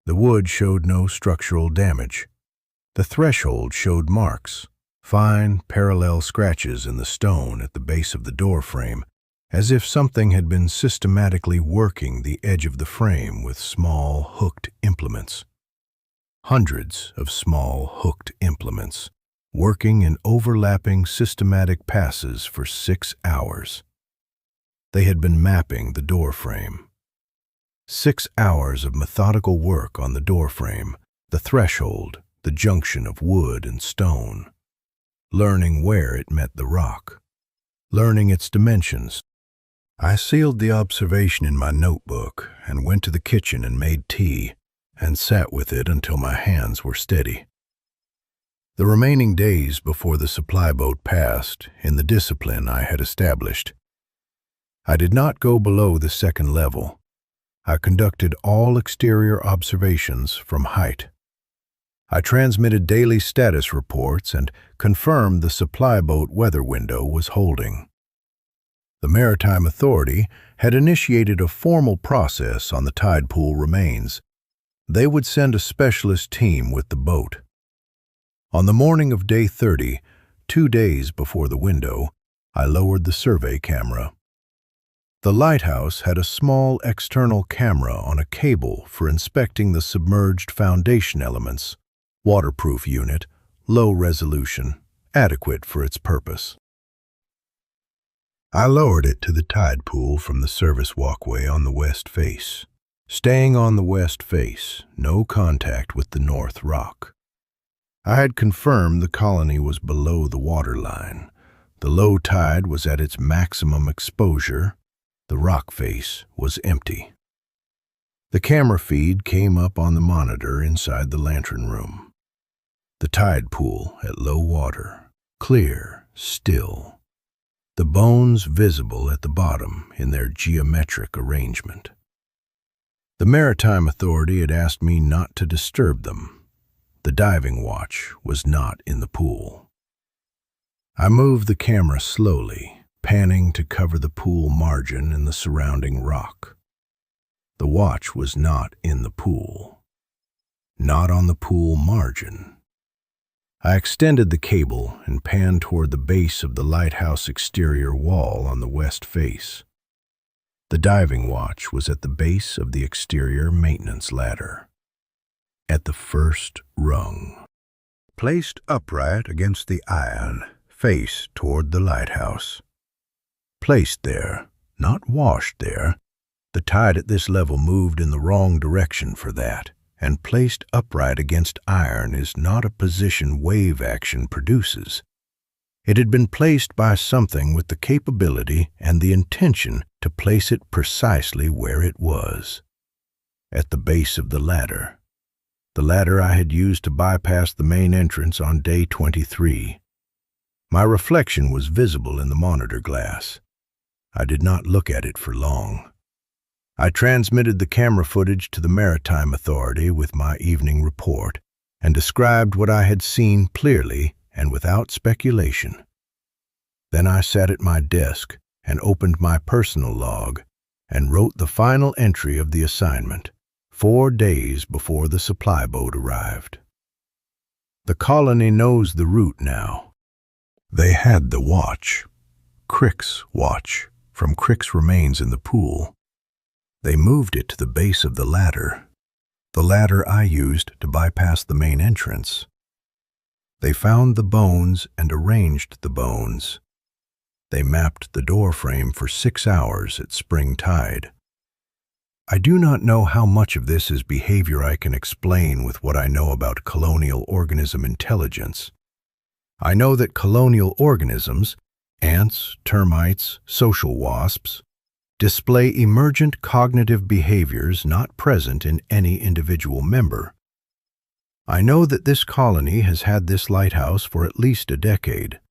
[SPEAKER 1] The wood showed no structural damage. The threshold showed marks, fine, parallel scratches in the stone at the base of the door frame, as if something had been systematically working the edge of the frame with small, hooked implements. Hundreds of small, hooked implements, working in overlapping systematic passes for 6 hours. They had been mapping the door frame. 6 hours of methodical work on the door frame, the threshold, the junction of wood and stone, learning where it met the rock, learning its dimensions. I sealed the observation in my notebook and went to the kitchen and made tea and sat with it until my hands were steady. The remaining days before the supply boat passed, in the discipline I had established, I did not go below the second level. I conducted all exterior observations from height. I transmitted daily status reports and confirmed the supply boat weather window was holding. The Maritime Authority had initiated a formal process on the tide pool remains. They would send a specialist team with the boat. On the morning of day 30, 2 days before the window, I lowered the survey camera. The Lighthouse had a small external camera on a cable for inspecting the submerged foundation elements, waterproof unit, low resolution, adequate for its purpose. I lowered it to the tide pool from the service walkway on the west face, staying on the west face, no contact with the north rock. I had confirmed the colony was below the waterline. The low tide was at its maximum exposure. The rock face was empty. The camera feed came up on the monitor inside the lantern room. The tide pool at low water, clear, still. The bones visible at the bottom in their geometric arrangement. The Maritime Authority had asked me not to disturb them. The diving watch was not in the pool. I moved the camera slowly, panning to cover the pool margin and the surrounding rock. The watch was not in the pool. Not on the pool margin. I extended the cable and panned toward the base of the lighthouse exterior wall on the west face. The diving watch was at the base of the exterior maintenance ladder, at the first rung. Placed upright against the iron, face toward the lighthouse. Placed there, not washed there. The tide at this level moved in the wrong direction for that. And placed upright against iron is not a position wave action produces. It had been placed by something with the capability and the intention to place it precisely where it was, at the base of the ladder I had used to bypass the main entrance on day 23. My reflection was visible in the monitor glass. I did not look at it for long. I transmitted the camera footage to the Maritime Authority with my evening report and described what I had seen clearly and without speculation. Then I sat at my desk and opened my personal log and wrote the final entry of the assignment, 4 days before the supply boat arrived. The colony knows the route now. They had the watch, Crick's watch, from Crick's remains in the pool. They moved it to the base of the ladder I used to bypass the main entrance. They found the bones and arranged the bones. They mapped the door frame for 6 hours at spring tide. I do not know how much of this is behavior I can explain with what I know about colonial organism intelligence. I know that colonial organisms, ants, termites, social wasps, display emergent cognitive behaviors not present in any individual member. I know that this colony has had this lighthouse for at least a decade.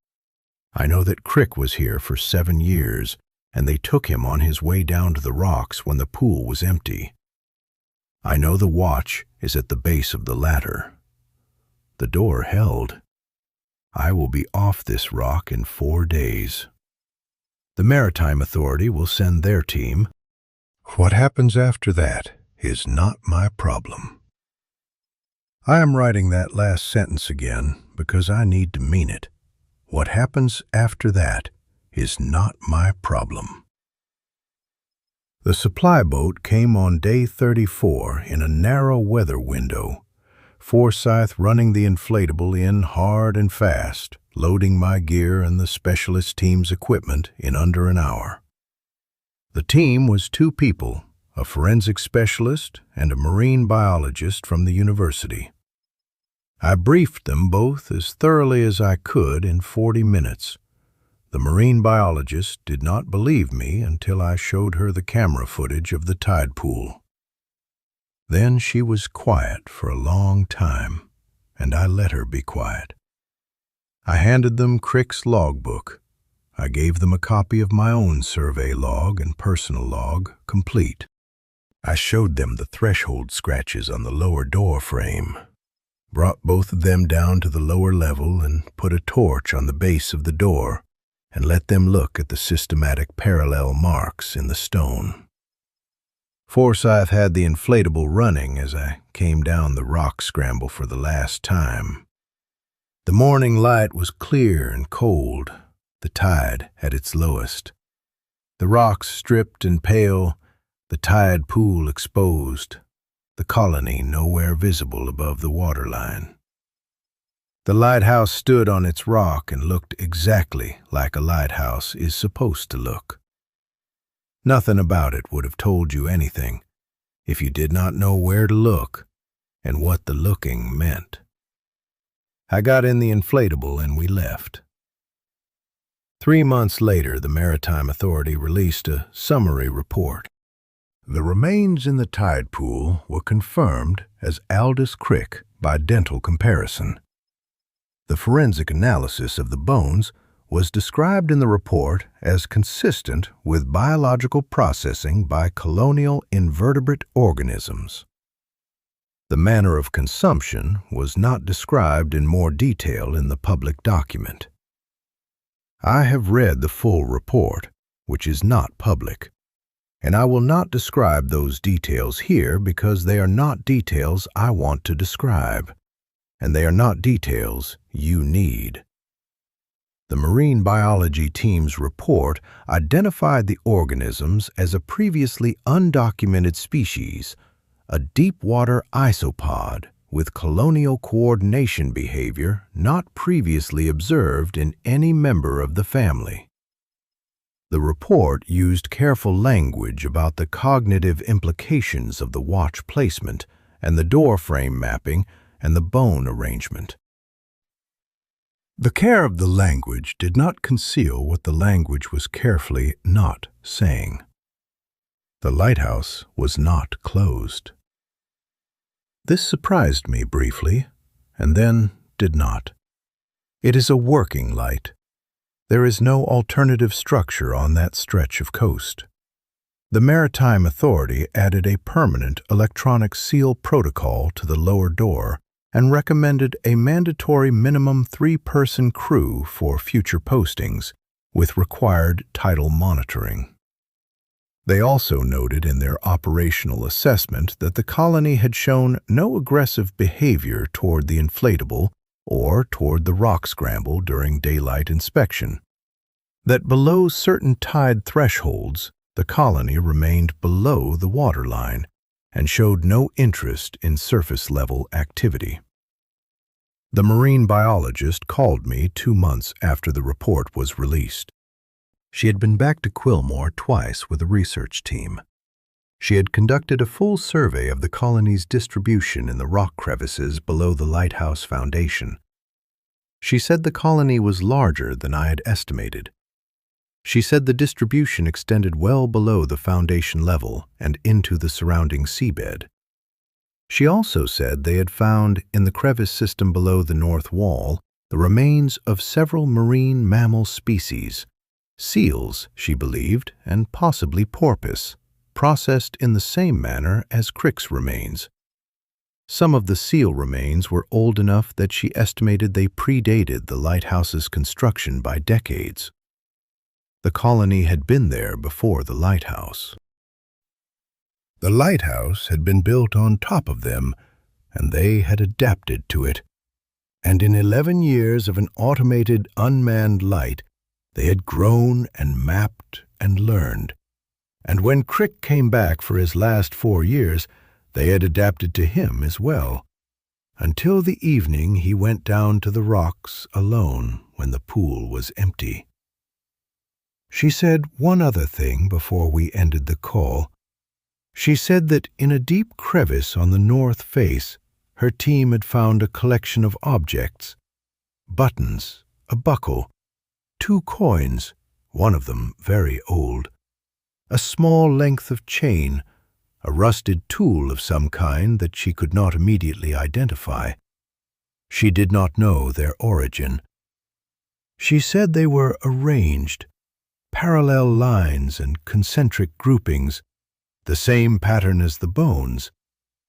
[SPEAKER 1] I know that Crick was here for 7 years, and they took him on his way down to the rocks when the pool was empty. I know the watch is at the base of the ladder. The door held. I will be off this rock in 4 days. The Maritime Authority will send their team. What happens after that is not my problem. I am writing that last sentence again because I need to mean it. What happens after that is not my problem. The supply boat came on day 34 in a narrow weather window, Forsyth running the inflatable in hard and fast, loading my gear and the specialist team's equipment in under an hour. The team was 2 people, a forensic specialist and a marine biologist from the university. I briefed them both as thoroughly as I could in 40 minutes. The marine biologist did not believe me until I showed her the camera footage of the tide pool. Then she was quiet for a long time, and I let her be quiet. I handed them Crick's logbook. I gave them a copy of my own survey log and personal log, complete. I showed them the threshold scratches on the lower door frame, brought both of them down to the lower level and put a torch on the base of the door, and let them look at the systematic parallel marks in the stone. Forsyth had the inflatable running as I came down the rock scramble for the last time. The morning light was clear and cold, the tide at its lowest. The rocks stripped and pale, the tide pool exposed, the colony nowhere visible above the waterline. The lighthouse stood on its rock and looked exactly like a lighthouse is supposed to look. Nothing about it would have told you anything if you did not know where to look and what the looking meant. I got in the inflatable and we left. 3 months later, the Maritime Authority released a summary report. The remains in the tide pool were confirmed as Aldous Crick by dental comparison. The forensic analysis of the bones was described in the report as consistent with biological processing by colonial invertebrate organisms. The manner of consumption was not described in more detail in the public document. I have read the full report, which is not public, and I will not describe those details here because they are not details I want to describe, and they are not details you need. The marine biology team's report identified the organisms as a previously undocumented species, a deep-water isopod with colonial coordination behavior not previously observed in any member of the family. The report used careful language about the cognitive implications of the watch placement and the door frame mapping and the bone arrangement. The care of the language did not conceal what the language was carefully not saying. The lighthouse was not closed. This surprised me briefly, and then did not. It is a working light. There is no alternative structure on that stretch of coast. The Maritime Authority added a permanent electronic seal protocol to the lower door and recommended a mandatory minimum 3-person crew for future postings, with required tidal monitoring. They also noted in their operational assessment that the colony had shown no aggressive behavior toward the inflatable or toward the rock scramble during daylight inspection, that below certain tide thresholds, the colony remained below the waterline and showed no interest in surface-level activity. The marine biologist called me 2 months after the report was released. She had been back to Quillmore twice with a research team. She had conducted a full survey of the colony's distribution in the rock crevices below the lighthouse foundation. She said the colony was larger than I had estimated. She said the distribution extended well below the foundation level and into the surrounding seabed. She also said they had found, in the crevice system below the north wall, the remains of several marine mammal species, seals, she believed, and possibly porpoise, processed in the same manner as Crick's remains. Some of the seal remains were old enough that she estimated they predated the lighthouse's construction by decades. The colony had been there before the lighthouse. The lighthouse had been built on top of them, and they had adapted to it. And in 11 years of an automated, unmanned light, they had grown and mapped and learned. And when Crick came back for his last 4 years, they had adapted to him as well. Until the evening he went down to the rocks alone when the pool was empty. She said one other thing before we ended the call. She said that in a deep crevice on the north face, her team had found a collection of objects: buttons, a buckle, 2 coins, one of them very old, a small length of chain, a rusted tool of some kind that she could not immediately identify. She did not know their origin. She said they were arranged, parallel lines and concentric groupings, the same pattern as the bones,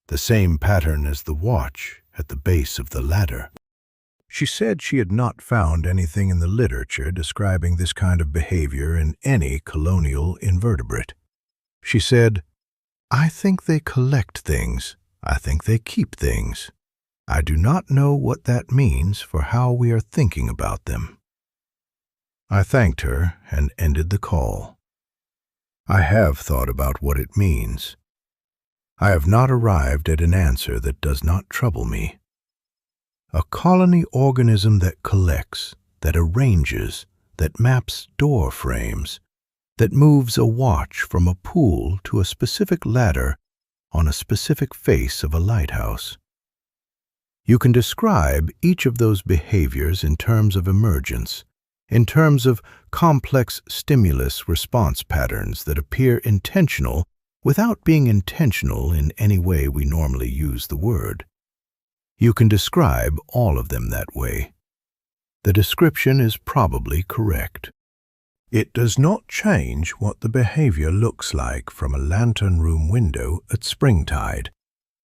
[SPEAKER 1] the same pattern as the watch at the base of the ladder. She said she had not found anything in the literature describing this kind of behavior in any colonial invertebrate. She said, "I think they collect things. I think they keep things. I do not know what that means for how we are thinking about them." I thanked her and ended the call. I have thought about what it means. I have not arrived at an answer that does not trouble me. A colony organism that collects, that arranges, that maps door frames, that moves a watch from a pool to a specific ladder on a specific face of a lighthouse. You can describe each of those behaviors in terms of emergence, in terms of complex stimulus response patterns that appear intentional without being intentional in any way we normally use the word. You can describe all of them that way. The description is probably correct. It does not change what the behavior looks like from a lantern room window at springtide,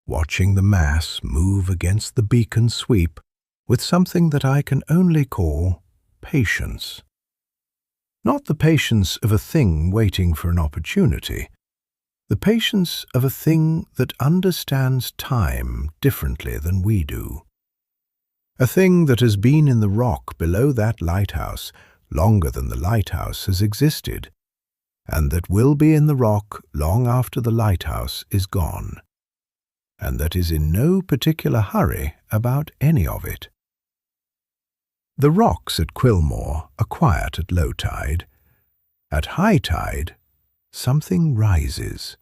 [SPEAKER 1] watching the mass move against the beacon sweep with something that I can only call patience. Not the patience of a thing waiting for an opportunity, the patience of a thing that understands time differently than we do. A thing that has been in the rock below that lighthouse longer than the lighthouse has existed, and that will be in the rock long after the lighthouse is gone, and that is in no particular hurry about any of it. The rocks at Quillmore are quiet at low tide. At high tide, something rises.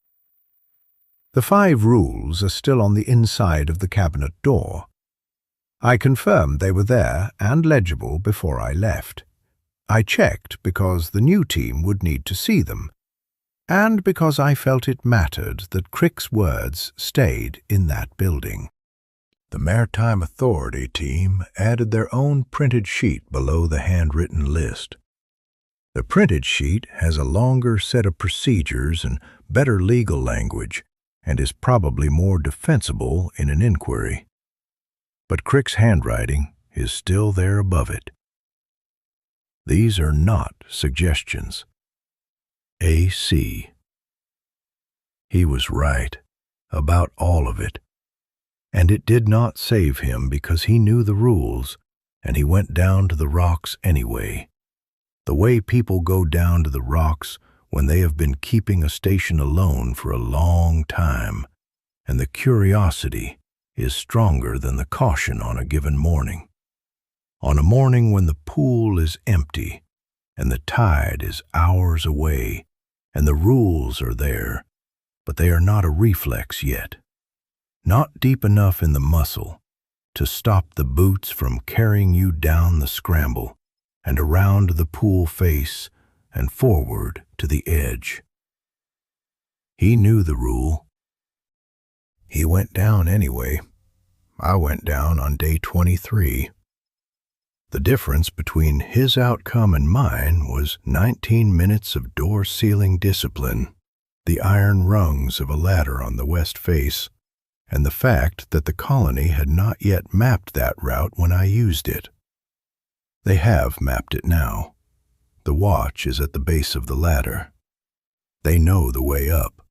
[SPEAKER 1] The 5 rules are still on the inside of the cabinet door. I confirmed they were there and legible before I left. I checked because the new team would need to see them, and because I felt it mattered that Crick's words stayed in that building. The Maritime Authority team added their own printed sheet below the handwritten list. The printed sheet has a longer set of procedures and better legal language, and is probably more defensible in an inquiry. But Crick's handwriting is still there above it. These are not suggestions. A.C. He was right about all of it, and it did not save him because he knew the rules, and he went down to the rocks anyway. The way people go down to the rocks when they have been keeping a station alone for a long time, and the curiosity is stronger than the caution on a given morning. On a morning when the pool is empty, and the tide is hours away, and the rules are there, but they are not a reflex yet, not deep enough in the muscle to stop the boots from carrying you down the scramble and around the pool face and forward to the edge. He knew the rule. He went down anyway. I went down on day 23. The difference between his outcome and mine was 19 minutes of door-sealing discipline, the iron rungs of a ladder on the west face, and the fact that the colony had not yet mapped that route when I used it. They have mapped it now. The watch is at the base of the ladder. They know the way up.